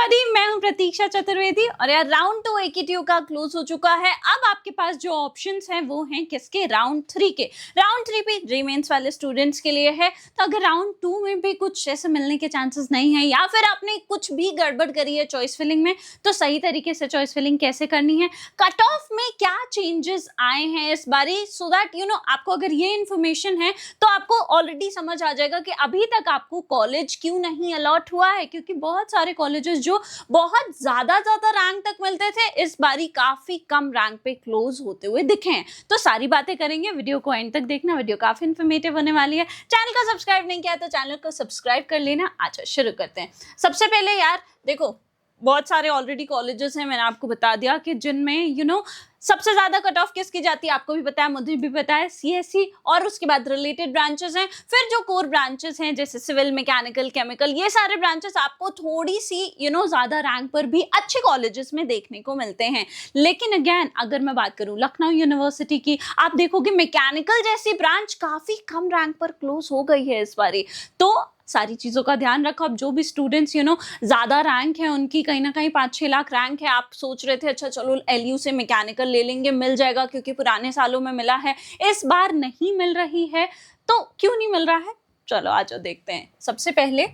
Everybody, मैं हूं प्रतीक्षा चतुर्वेदी और यार राउंड 2 एकेटीयू का क्लोज हो चुका है। अब आपके पास जो ऑप्शंस हैं वो हैं किसके, राउंड 3 के। राउंड 3 भी रीमेंस वाले स्टूडेंट्स के लिए है। तो अगर राउंड 2 में भी कुछ ऐसे मिलने के चांसेस नहीं है या फिर आपने कुछ भी गड़बड़ करी है चॉइस फिलिंग में, तो सही तरीके से चॉइस फिलिंग कैसे करनी है, कट ऑफ में क्या चेंजेस आए हैं इस बारी, सो दैट आपको अगर ये इन्फॉर्मेशन है तो आपको ऑलरेडी समझ आ जाएगा कि अभी तक आपको कॉलेज क्यों नहीं अलॉट हुआ है। क्योंकि बहुत सारे कॉलेजेस जो बहुत ज्यादा रैंक तक मिलते थे, इस बारी काफी कम रैंक पे क्लोज होते हुए दिखे हैं। तो सारी बातें करेंगे, वीडियो को एंड तक देखना, वीडियो काफी इन्फॉर्मेटिव होने वाली है। चैनल को सब्सक्राइब नहीं किया तो चैनल को सब्सक्राइब कर लेना। अच्छा शुरू करते हैं। सबसे पहले यार देखो, बहुत सारे ऑलरेडी कॉलेजेस हैं, मैंने आपको बता दिया कि जिनमें सबसे ज्यादा कट ऑफ किसकी जाती है, आपको भी पता है, मुझे भी पता है, सीएससी, और उसके बाद रिलेटेड ब्रांचेस हैं। फिर जो कोर ब्रांचेस हैं जैसे सिविल, मैकेनिकल, केमिकल, ये सारे ब्रांचेस आपको थोड़ी सी ज्यादा रैंक पर भी अच्छे कॉलेजेस में देखने को मिलते हैं। लेकिन अगेन अगर मैं बात करूं लखनऊ यूनिवर्सिटी की, आप देखोगे मैकेनिकल जैसी ब्रांच काफी कम रैंक पर क्लोज हो गई है इस बारी। तो सारी चीजों का ध्यान रखो। अब जो भी स्टूडेंट्स ज्यादा रैंक है, उनकी कहीं ना कहीं 5-6 लाख रैंक है, आप सोच रहे थे अच्छा चलो एलयू से मैकेनिकल ले लेंगे, मिल जाएगा क्योंकि पुराने सालों में मिला है, इस बार नहीं मिल रही है। तो क्यों नहीं मिल रहा है, चलो आ जाओ देखते हैं। सबसे पहले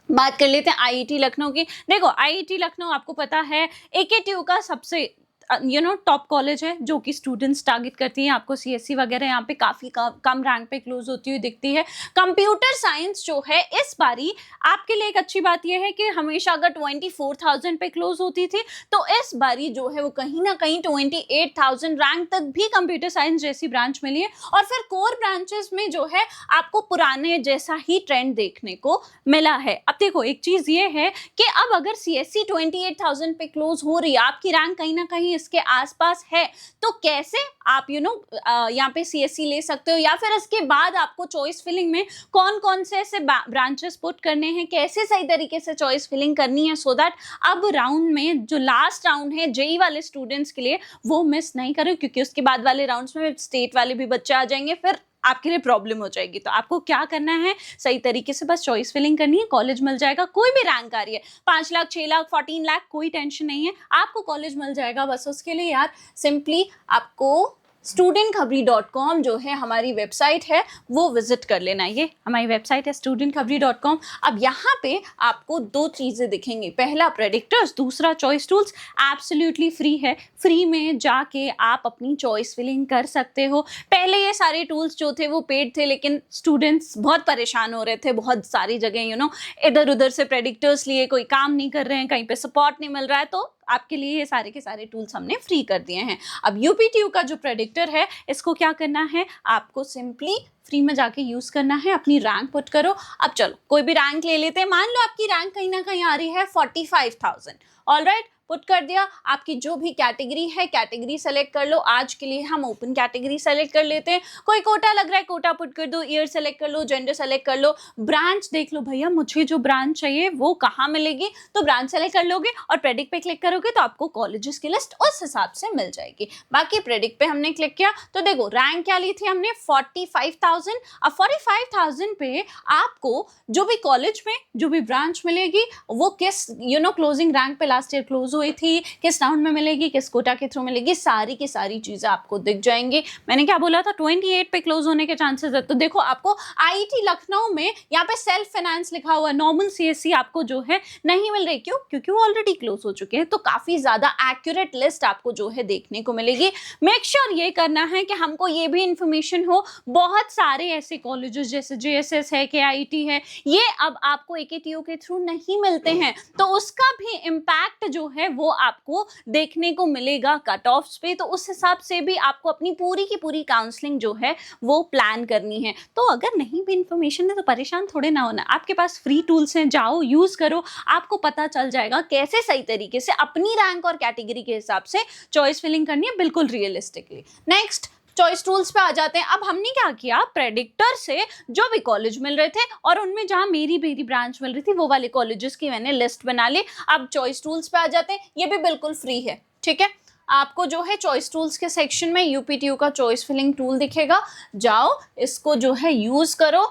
बात कर लेते हैं आईआईटी लखनऊ की। देखो आईआईटी लखनऊ आपको पता है एकेटीयू का सबसे टॉप कॉलेज है जो कि स्टूडेंट्स टारगेट करती हैं। आपको सीएससी वगैरह यहाँ पे काफी कम रैंक पे क्लोज होती हुई दिखती है। कंप्यूटर साइंस जो है इस बारी आपके लिए एक अच्छी बात यह है कि हमेशा अगर 24,000 पे क्लोज होती थी, तो इस बारी जो है वो कहीं ना कहीं 28,000 रैंक तक भी कंप्यूटर साइंस जैसी ब्रांच मिली है। और फिर कोर ब्रांचेस में जो है आपको पुराने जैसा ही ट्रेंड देखने को मिला है। अब देखो एक चीज ये है कि अब अगर सीएससी 28,000 पे क्लोज हो रही है, आपकी रैंक कहीं ना कहीं इसके आसपास है, तो कैसे आप यहाँ पे सीएससी ले सकते हो, या फिर इसके बाद आपको चॉइस फिलिंग में कौन कौन से ऐसे ब्रांचेस पुट करने हैं, कैसे सही तरीके से चॉइस फिलिंग करनी है, सो दैट अब राउंड में जो लास्ट राउंड है जेई वाले स्टूडेंट्स के लिए वो मिस नहीं करें। क्योंकि उसके बाद वाले राउंड्स में स्टेट वाले भी बच्चे आ जाएंगे, फिर आपके लिए प्रॉब्लम हो जाएगी। तो आपको क्या करना है, सही तरीके से बस चॉइस फिलिंग करनी है, कॉलेज मिल जाएगा। कोई भी रैंक आ रही है, 5 लाख, 6 लाख, 14 लाख, कोई टेंशन नहीं है, आपको कॉलेज मिल जाएगा। बस उसके लिए यार सिंपली आपको studentkhbri.com जो है हमारी वेबसाइट है वो विजिट कर लेना। ये हमारी वेबसाइट है studentkhbri.com। अब यहाँ पे आपको 2 चीजें दिखेंगी, पहला प्रेडिक्टर्स, दूसरा चॉइस टूल्स। एब्सोल्युटली फ्री है, फ्री में जाके आप अपनी चॉइस फिलिंग कर सकते हो। पहले ये सारे टूल्स जो थे वो पेड थे, लेकिन स्टूडेंट्स बहुत परेशान हो रहे थे, बहुत सारी जगह इधर उधर से प्रेडिक्टर्स लिए, कोई काम नहीं कर रहे हैं, कहीं पे सपोर्ट नहीं मिल रहा है, तो आपके लिए ये सारे के सारे टूल्स हमने फ्री कर दिए हैं। अब यूपीटीयू का जो प्रेडिक्टर है, इसको क्या करना है, आपको सिंपली फ्री में जाके यूज करना है, अपनी रैंक पुट करो। अब चलो कोई भी रैंक ले लेते हैं, मान लो आपकी रैंक कहीं ना कहीं आ रही है 45,000, ऑलराइट, पुट कर दिया। आपकी जो भी कैटेगरी है, कैटेगरी सेलेक्ट कर लो। आज के लिए हम ओपन कैटेगरी सेलेक्ट कर लेते हैं। कोई कोटा लग रहा है, कोटा पुट कर दो, ईयर सेलेक्ट कर लो, जेंडर सेलेक्ट कर लो, ब्रांच देख लो भैया मुझे जो ब्रांच चाहिए वो कहाँ मिलेगी, तो ब्रांच सेलेक्ट कर लोगे और प्रेडिक्ट पे क्लिक करोगे तो आपको कॉलेजेस की लिस्ट उस हिसाब से मिल जाएगी। बाकी प्रेडिक्ट पे हमने क्लिक किया तो देखो रैंक क्या ली थी हमने, 45,000। अब 45,000 पे आपको जो भी कॉलेज में जो भी ब्रांच मिलेगी वो किस क्लोजिंग रैंक पे लास्ट ईयर क्लोज हुई थी, किस राउंड में मिलेगी, किस कोटा के थ्रू मिलेगी, सारी की सारी चीजें आपको दिख जाएंगी। मैंने क्या बोला था, 28 पे क्लोज होने के चांसेस है। तो देखो आपको आईआईटी लखनऊ में यहाँ पे सेल्फ फाइनेंस लिखा हुआ, नॉर्मल सीएससी आपको जो है नहीं मिल रही। क्यों? क्योंकि वो ऑलरेडी क्लोज हो चुके हैं। तो काफी ज्यादा एक्यूरेट लिस्ट आपको जो है देखने को मिलेगी। मेक श्योर ये करना है कि हमको ये भी इंफॉर्मेशन हो, बहुत सारे ऐसे कॉलेजेस जैसे जेएसएस है, केआईटी है, ये अब आपको एकेटीयू के थ्रू नहीं मिलते हैं, तो उसका भी इम्पैक्ट जो है वो आपको देखने को मिलेगा कट ऑफ्स पे। तो उस हिसाब से भी आपको अपनी पूरी की पूरी काउंसलिंग जो है वो प्लान करनी है। तो अगर नहीं भी इंफॉर्मेशन है तो परेशान थोड़े ना होना, आपके पास फ्री टूल्स हैं, जाओ यूज करो, आपको पता चल जाएगा कैसे सही तरीके से अपनी रैंक और कैटेगरी के हिसाब से चॉइस फिलिंग करनी है, बिल्कुल रियलिस्टिकली। नेक्स्ट चॉइस टूल्स पे आ जाते हैं। अब हमने क्या किया, प्रेडिक्टर से जो भी कॉलेज मिल रहे थे और उनमें जहां मेरी ब्रांच मिल रही थी वो वाले कॉलेजेस की मैंने लिस्ट बना ली। अब चॉइस टूल्स पे आ जाते हैं, ये भी बिल्कुल फ्री है, ठीक है। आपको जो है चॉइस टूल्स के सेक्शन में यूपीटीयू का चॉइस फिलिंग टूल दिखेगा, जाओ इसको जो है यूज करो।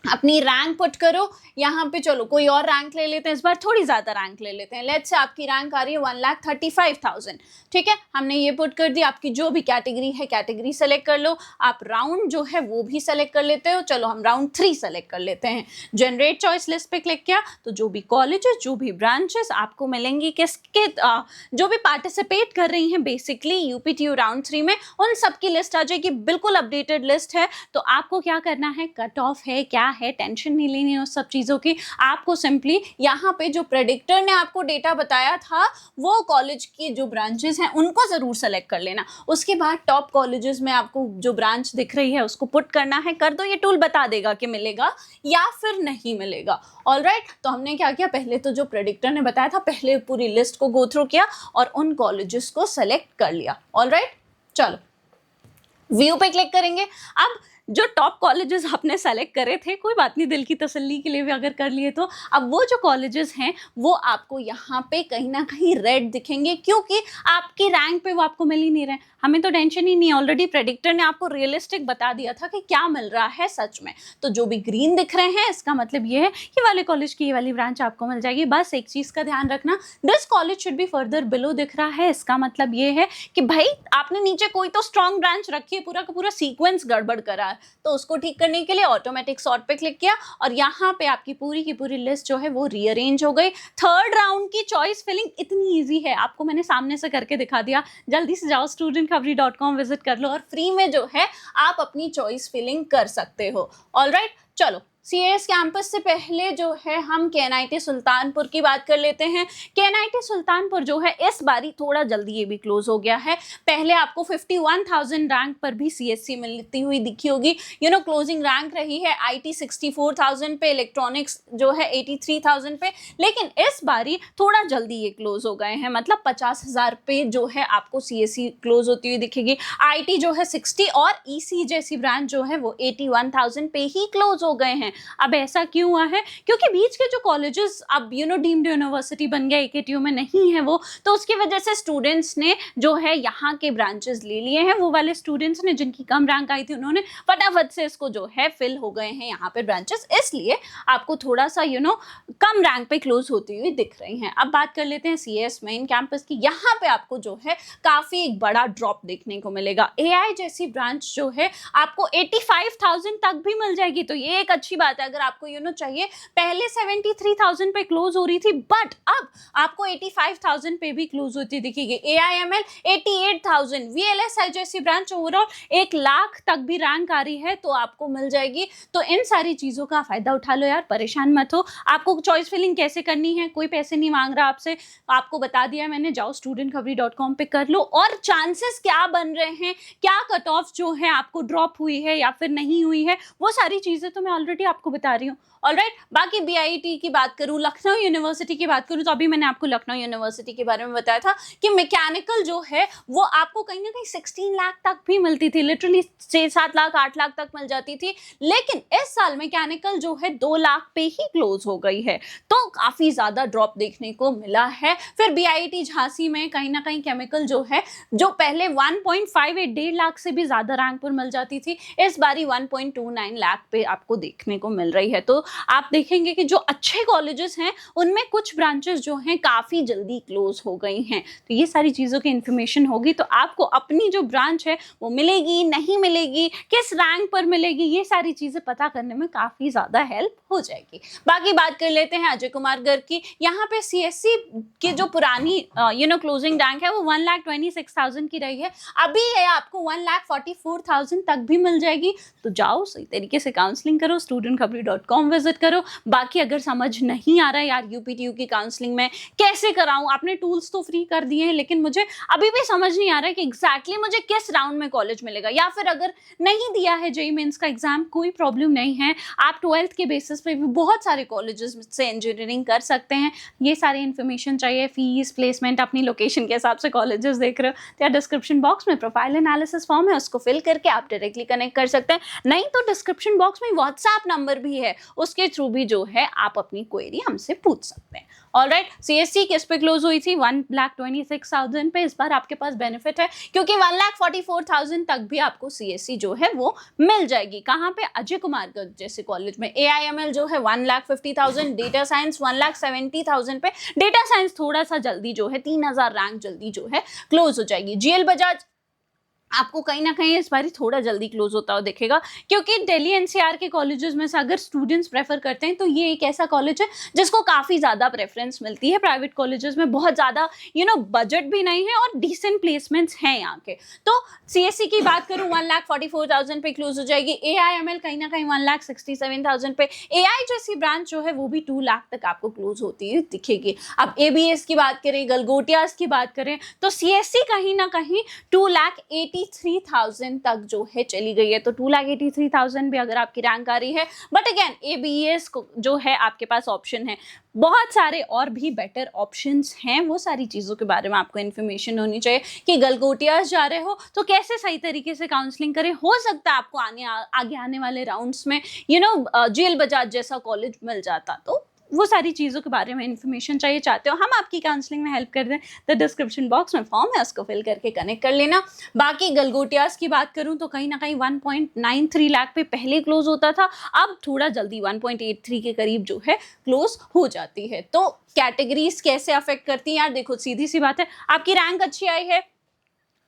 अपनी रैंक पुट करो यहाँ पे। चलो कोई और रैंक ले लेते हैं, इस बार थोड़ी ज़्यादा रैंक ले लेते हैं। लेट्स से आपकी रैंक आ रही है 1,35,000। ठीक है, हमने ये पुट कर दी। आपकी जो भी कैटेगरी है कैटेगरी सेलेक्ट कर लो। आप राउंड जो है वो भी सेलेक्ट कर लेते हो। चलो हम राउंड 3 सेलेक्ट कर लेते हैं। जनरेट चॉइस लिस्ट पे क्लिक किया तो जो भी कॉलेजेस, जो भी ब्रांचेस आपको मिलेंगी किसके जो भी पार्टिसिपेट कर रही हैं बेसिकली यूपीटीयू राउंड 3 में, उन सबकी लिस्ट आ जाएगी। बिल्कुल अपडेटेड लिस्ट है। तो आपको क्या करना है, कट ऑफ है क्या है, टेंशन नहीं लेनी है उस सब चीज़ों की। आपको सिंपली यहाँ पे जो प्रेडिक्टर ने आपको डेटा बताया था वो कॉलेज की जो ब्रांचेस हैं उनको ज़रूर सेलेक्ट कर लेना। उसके बाद टॉप कॉलेजेस में आपको जो ब्रांच दिख रही है उसको पुट करना है, कर दो। ये टूल बता देगा कि मिलेगा या फिर नहीं मिलेगा। ऑलराइट, तो हमने क्या किया, पहले तो जो प्रेडिक्टर ने बताया था पहले पूरी लिस्ट को गो थ्रू किया और उन कॉलेजेस को सेलेक्ट कर लिया। ऑलराइट, चलो व्यू पे क्लिक करेंगे। अब जो टॉप कॉलेजेस आपने सेलेक्ट करे थे, कोई बात नहीं, दिल की तसल्ली के लिए भी अगर कर लिए तो अब वो जो कॉलेजेस हैं वो आपको यहाँ पे कहीं ना कहीं रेड दिखेंगे, क्योंकि आपकी रैंक पे वो आपको मिल ही नहीं रहे। हमें तो टेंशन ही नहीं, ऑलरेडी प्रेडिक्टर ने आपको रियलिस्टिक बता दिया था कि क्या मिल रहा है सच में। तो जो भी ग्रीन दिख रहे हैं इसका मतलब ये है कि वाले कॉलेज की ये वाली ब्रांच आपको मिल जाएगी। बस एक चीज़ का ध्यान रखना, this college should be further below दिख रहा है, इसका मतलब ये है कि भाई आपने नीचे कोई तो स्ट्रॉन्ग ब्रांच रखी है, पूरा का पूरा सीक्वेंस गड़बड़ करा है। तो उसको ठीक करने के लिए ऑटोमेटिक सॉर्ट पे क्लिक किया और यहाँ पे आपकी पूरी की पूरी लिस्ट जो है वो रीअरेंज हो गई। थर्ड राउंड की चॉइस फिलिंग इतनी ईजी है, आपको मैंने सामने से करके दिखा दिया। जल्दी से जाओ studentkhabri.com विजिट कर लो और फ्री में जो है आप अपनी चॉइस फिलिंग कर सकते हो। ऑलराइट, चलो सीएस कैंपस से पहले जो है हम केएनआईटी सुल्तानपुर की बात कर लेते हैं। केएनआईटी सुल्तानपुर जो है इस बारी थोड़ा जल्दी ये भी क्लोज हो गया है। पहले आपको 51,000 रैंक पर भी सीएससी मिलती हुई दिखी होगी। क्लोजिंग रैंक रही है आईटी 64,000 पे, इलेक्ट्रॉनिक्स जो है 83,000 पे, लेकिन इस बारी थोड़ा जल्दी ये क्लोज हो गए हैं। मतलब 50,000 पे जो है आपको सीएससी क्लोज होती हुई दिखेगी। आईटी जो है 60 और ईसी जैसी ब्रांच जो है वो 81,000 पे ही क्लोज हो गए हैं। अब ऐसा क्यों हुआ है, क्योंकि बीच के जो कॉलेजेस अब डीम्ड यूनिवर्सिटी बन गया, एकेटीयू में नहीं है वो, तो उसकी वजह से स्टूडेंट्स ने जो है यहाँ के ब्रांचेस ले लिए हैं। वो वाले स्टूडेंट्स ने जिनकी कम रैंक आई थी उन्होंने फटाफट से इसको जो है फिल हो गए हैं यहाँ पे ब्रांचेस, इसलिए आपको थोड़ा सा कम रैंक पे क्लोज होती हुई दिख रही हैं। अब बात कर लेते हैं सीएस मेन कैंपस की। यहाँ पे आपको जो है काफी एक बड़ा ड्रॉप देखने को मिलेगा। एआई जैसी ब्रांच जो है आपको 85,000 तक भी मिल जाएगी, तो ये एक अच्छी बात है। अगर आपको चाहिए, पहले 73,000 पे क्लोज हो रही थी बट अब आपको 85,000 पे भी क्लोज होती दिखेगी। एआईएमएल 88,000, वीएलएसआई जैसी ब्रांच ओवरऑल 1 लाख तक भी रैंक आ रही है तो आपको मिल जाएगी। तो इन सारी चीजों का फायदा उठा लो यार, परेशान मत हो। आपको चॉइस फिलिंग कैसे करनी है, कोई पैसे नहीं मांग रहा आपसे, आपको बता दिया मैंने। जाओ studentkhbri.com पे कर लो और चांसेस क्या बन रहे हैं, क्या कट ऑफ जो है आपको ड्रॉप हुई है या फिर नहीं हुई है, वो सारी चीजें तो मैं ऑलरेडी आपको बता रही हूँ। ऑलराइट, बाकी बीआईटी की बात करूँ, लखनऊ यूनिवर्सिटी की बात करूँ, तो अभी मैंने आपको लखनऊ यूनिवर्सिटी के बारे में बताया था कि मैकेनिकल जो है वो आपको कहीं ना कहीं 16 लाख तक भी मिलती थी, लिटरली 6-7 लाख 8 लाख तक मिल जाती थी। लेकिन इस साल मैकेनिकल जो है 2 लाख पे ही क्लोज हो गई है, तो काफी ज्यादा ड्रॉप देखने को मिला है। फिर बीआईटी झांसी में कहीं ना कहीं केमिकल जो है, जो पहले 1.58 लाख से भी ज्यादा रैंक पर मिल जाती थी, इस बारी 1.29 लाख पे आपको देखने को मिल रही है। तो आप देखेंगे कि जो अच्छे कॉलेजेस हैं उनमें कुछ ब्रांचेस जो हैं काफी जल्दी क्लोज हो गई हैं। तो ये सारी चीजों की इंफॉर्मेशन होगी तो आपको अपनी जो ब्रांच है वो मिलेगी नहीं मिलेगी, किस रैंक पर मिलेगी, ये सारी चीजें पता करने में काफी ज्यादा हेल्प हो जाएगी। बाकी बात कर लेते हैं अजय कुमार गर्ग की। यहाँ पे सीएससी की जो पुरानी क्लोजिंग रैंक है वो 1,26,000 की रही है, अभी है आपको 1,44,000 तक भी मिल जाएगी। तो जाओ सही तरीके से काउंसलिंग करो, studentkhbri.com विजिट करो। बाकी अगर समझ नहीं आ रहा है यार यूपीटीयू की काउंसलिंग में कैसे कराऊं, आपने टूल्स तो फ्री कर दिए हैं लेकिन मुझे अभी भी समझ नहीं आ रहा है कि एग्जैक्टली मुझे किस राउंड में कॉलेज मिलेगा, या फिर अगर नहीं दिया है जेईई मेंस का एग्जाम, कोई प्रॉब्लम नहीं है, आप 12th के बेसिस पे भी बहुत सारे कॉलेजेस से इंजीनियरिंग कर सकते हैं। ये सारी इन्फॉर्मेशन चाहिए, फीस, प्लेसमेंट, अपनी लोकेशन के हिसाब से कॉलेजेस देख रहे हो तो यार डिस्क्रिप्शन बॉक्स में प्रोफाइल एनालिसिस फॉर्म है, उसको फिल करके आप डायरेक्टली कनेक्ट कर सकते हैं। नहीं तो डिस्क्रिप्शन बॉक्स में व्हाट्सएप नंबर भी है, उसके थ्रू भी जो है आप अपनी क्वेरी हमसे पूछ सकते हैं। ऑलराइट, सीएससी किस पे क्लोज हुई थी? 1,26,000 पे। इस बार आपके पास बेनिफिट है क्योंकि 1,44,000 तक भी आपको सीएससी जो है वो मिल जाएगी। कहाँ पे? अजय कुमार गर्ग जैसे कॉलेज में। AIML जो है 1,50,000, डेटा साइंस 1,70,000 पे। डेटा साइंस थोड़ा सा जल्दी जो है 3,000 रैंक जल्दी जो है क्लोज हो जाएगी। GL बजाज आपको कहीं ना कहीं इस बारी थोड़ा जल्दी क्लोज होता हुआ दिखेगा क्योंकि दिल्ली एनसीआर के कॉलेजेस में से अगर स्टूडेंट्स प्रेफर करते हैं तो ये एक ऐसा कॉलेज है जिसको काफ़ी ज़्यादा प्रेफरेंस मिलती है। प्राइवेट कॉलेजेस में बहुत ज़्यादा बजट भी नहीं है और डिसेंट प्लेसमेंट्स हैं यहाँ के। तो सीएससी की बात करूँ 1,44,000 पे क्लोज हो जाएगी। AIML कहीं ना कहीं 1,67,000 पे। AI जैसी ब्रांच जो है वो भी 2 लाख तक आपको क्लोज होती है दिखेगी। अब ABS की बात करें, गलगोटियास की बात करें तो सीएससी कहीं ना कहीं 2,83,000 तक जो है चली गई है। तो 2,83,000 भी अगर आपकी रैंक आ रही है, बट अगेन ABS जो है आपके पास ऑप्शन है। बहुत सारे और भी बेटर ऑप्शंस हैं, वो सारी चीज़ों के बारे में आपको इन्फॉर्मेशन होनी चाहिए कि गलगोटियास जा रहे हो तो कैसे सही तरीके से काउंसलिंग करें। हो सकता है आपको आगे आने वाले राउंड्स में GL बजाज जैसा कॉलेज मिल जाता, तो वो सारी चीज़ों के बारे में इन्फॉर्मेशन चाहिए, चाहते हो हम आपकी काउंसलिंग में हेल्प कर दें तो डिस्क्रिप्शन बॉक्स में फॉर्म है, उसको फिल करके कनेक्ट कर लेना। बाकी गलगोटियास की बात करूं तो कहीं ना कहीं 1.93 लाख पे पहले क्लोज होता था, अब थोड़ा जल्दी 1.83 के करीब जो है क्लोज हो जाती है। तो कैटेगरीज कैसे अफेक्ट करती हैं यार? देखो सीधी सी बात है, आपकी रैंक अच्छी आई है,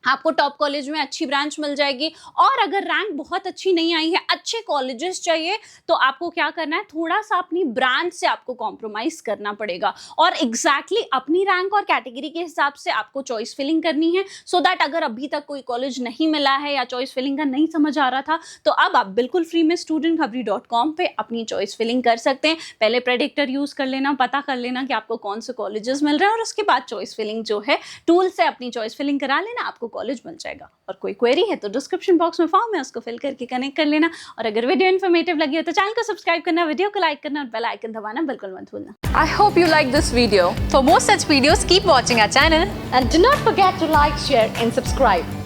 आपको टॉप कॉलेज में अच्छी ब्रांच मिल जाएगी। और अगर रैंक बहुत अच्छी नहीं आई है, अच्छे कॉलेजेस चाहिए, तो आपको क्या करना है, थोड़ा सा अपनी ब्रांच से आपको कॉम्प्रोमाइज करना पड़ेगा और एग्जैक्टली अपनी रैंक और कैटेगरी के हिसाब से आपको चॉइस फिलिंग करनी है। सो दैट अगर अभी तक कोई कॉलेज नहीं मिला है या चॉइस फिलिंग का नहीं समझ आ रहा था, तो अब आप बिल्कुल फ्री में studentkhabri.com पे अपनी चॉइस फिलिंग कर सकते हैं। पहले प्रेडिक्टर यूज कर लेना, पता कर लेना कि आपको कौन से कॉलेजेस मिल रहे हैं और उसके बाद चॉइस फिलिंग जो है टूल से अपनी चॉइस फिलिंग करा लेना, आपको कॉलेज मिल जाएगा। और कोई क्वेरी है तो डिस्क्रिप्शन बॉक्स में फॉर्म है, उसको फिल करके कनेक्ट कर लेना। और अगर वीडियो इन्फॉर्मेटिव लगी हो तो चैनल को सब्सक्राइब करना, वीडियो को लाइक करना और बेल आइकन दबाना बिल्कुल मत भूलना। I hope you like this video. For more such videos, keep watching our channel and do not forget to like, share and subscribe.